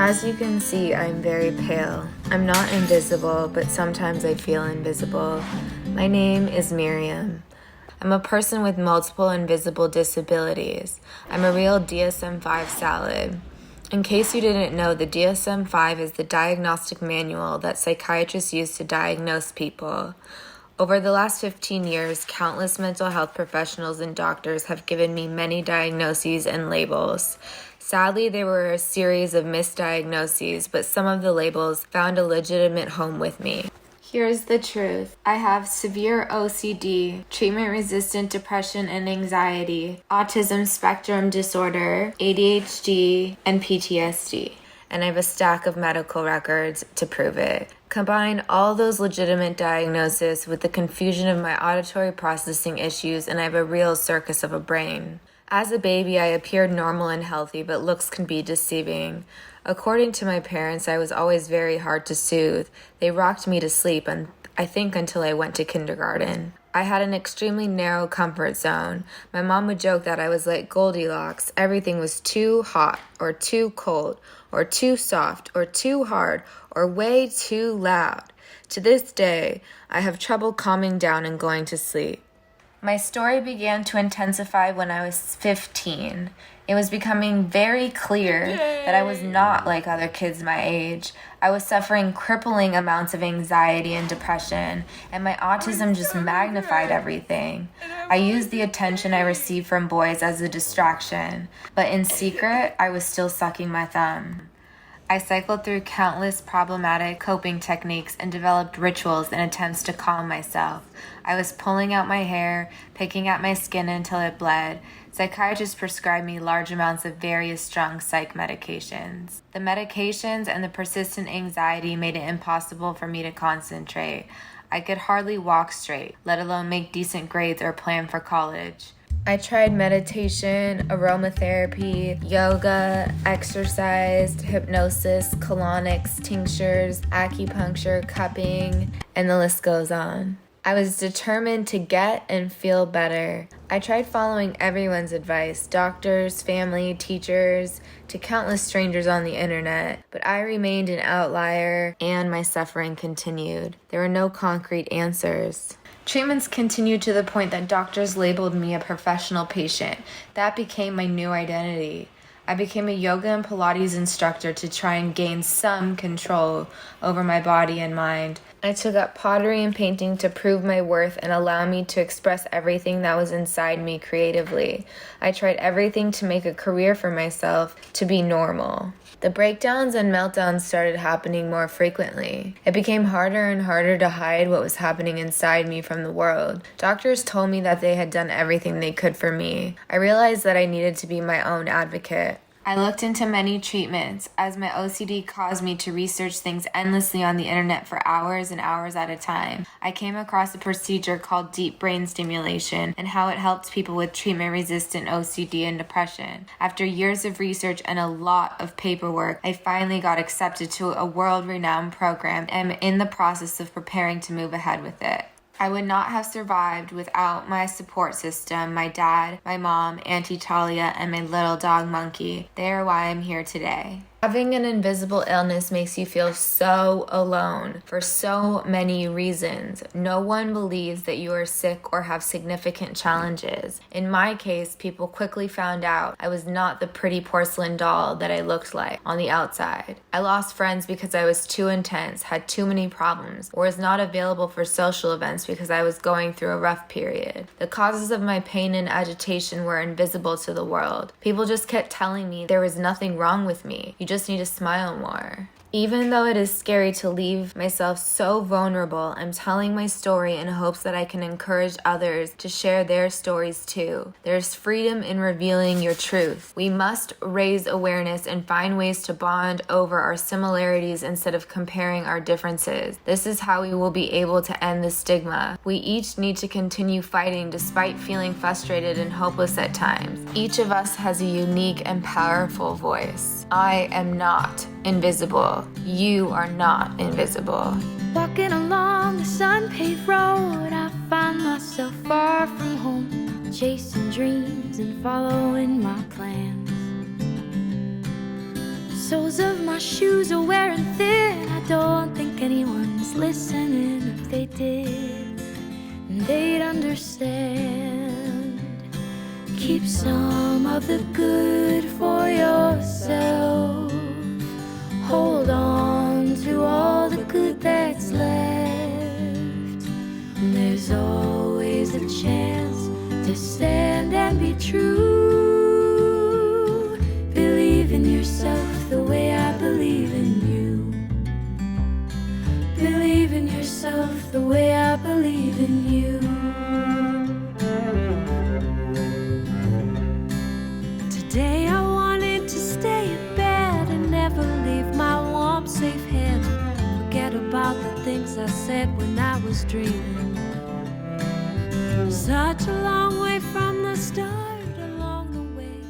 As you can see, I'm very pale. I'm not invisible, but sometimes I feel invisible. My name is Miriam. I'm a person with multiple invisible disabilities. I'm a real DSM-5 salad. In case you didn't know, the DSM-5 is the diagnostic manual that psychiatrists use to diagnose people. Over the last 15 years, countless mental health professionals and doctors have given me many diagnoses and labels. Sadly, there were a series of misdiagnoses, but some of the labels found a legitimate home with me. Here's the truth. I have severe OCD, treatment-resistant depression and anxiety, autism spectrum disorder, ADHD, and PTSD. And I have a stack of medical records to prove it. Combine all those legitimate diagnoses with the confusion of my auditory processing issues, and I have a real circus of a brain. As a baby, I appeared normal and healthy, but looks can be deceiving. According to my parents, I was always very hard to soothe. They rocked me to sleep, and I think until I went to kindergarten. I had an extremely narrow comfort zone. My mom would joke that I was like Goldilocks. Everything was too hot, or too cold, or too soft, or too hard, or way too loud. To this day, I have trouble calming down and going to sleep. My story began to intensify when I was 15. It was becoming very clear that I was not like other kids my age. I was suffering crippling amounts of anxiety and depression, and my autism just magnified everything. I used the attention I received from boys as a distraction, but in secret, I was still sucking my thumb. I cycled through countless problematic coping techniques and developed rituals in attempts to calm myself. I was pulling out my hair, picking at my skin until it bled. Psychiatrists prescribed me large amounts of various strong psych medications. The medications and the persistent anxiety made it impossible for me to concentrate. I could hardly walk straight, let alone make decent grades or plan for college. I tried meditation, aromatherapy, yoga, exercise, hypnosis, colonics, tinctures, acupuncture, cupping, and the list goes on. I was determined to get and feel better. I tried following everyone's advice, doctors, family, teachers, to countless strangers on the internet, but I remained an outlier and my suffering continued. There were no concrete answers. Treatments continued to the point that doctors labeled me a professional patient. That became my new identity. I became a yoga and Pilates instructor to try and gain some control over my body and mind. I took up pottery and painting to prove my worth and allow me to express everything that was inside me creatively. I tried everything to make a career for myself, to be normal. The breakdowns and meltdowns started happening more frequently. It became harder and harder to hide what was happening inside me from the world. Doctors told me that they had done everything they could for me. I realized that I needed to be my own advocate. I looked into many treatments, as my OCD caused me to research things endlessly on the internet for hours and hours at a time. I came across a procedure called deep brain stimulation and how it helps people with treatment-resistant OCD and depression. After years of research and a lot of paperwork, I finally got accepted to a world-renowned program and am in the process of preparing to move ahead with it. I would not have survived without my support system, my dad, my mom, Auntie Talia, and my little dog Monkey. They are why I'm here today. Having an invisible illness makes you feel so alone for so many reasons. No one believes that you are sick or have significant challenges. In my case, people quickly found out I was not the pretty porcelain doll that I looked like on the outside. I lost friends because I was too intense, had too many problems, or was not available for social events because I was going through a rough period. The causes of my pain and agitation were invisible to the world. People just kept telling me there was nothing wrong with me. You just need to smile more. Even though it is scary to leave myself so vulnerable, I'm telling my story in hopes that I can encourage others to share their stories too. There's freedom in revealing your truth. We must raise awareness and find ways to bond over our similarities instead of comparing our differences. This is how we will be able to end the stigma. We each need to continue fighting despite feeling frustrated and hopeless at times. Each of us has a unique and powerful voice. I am not invisible. You are not invisible. Walking along the sun-paved road, I find myself far from home, chasing dreams and following my plans. Soles of my shoes are wearing thin. I don't think anyone's listening. If they did, they'd understand. Keep some of the good for yourself. Hold on to all the good that's left. There's always a chance to stand and be true. Believe in yourself the way I believe in you. Believe in yourself the way I believe in you. Today I wanted to stay in bed and never leave my warm, safe head. Forget about the things I said when I was dreaming. Such a long way from the start.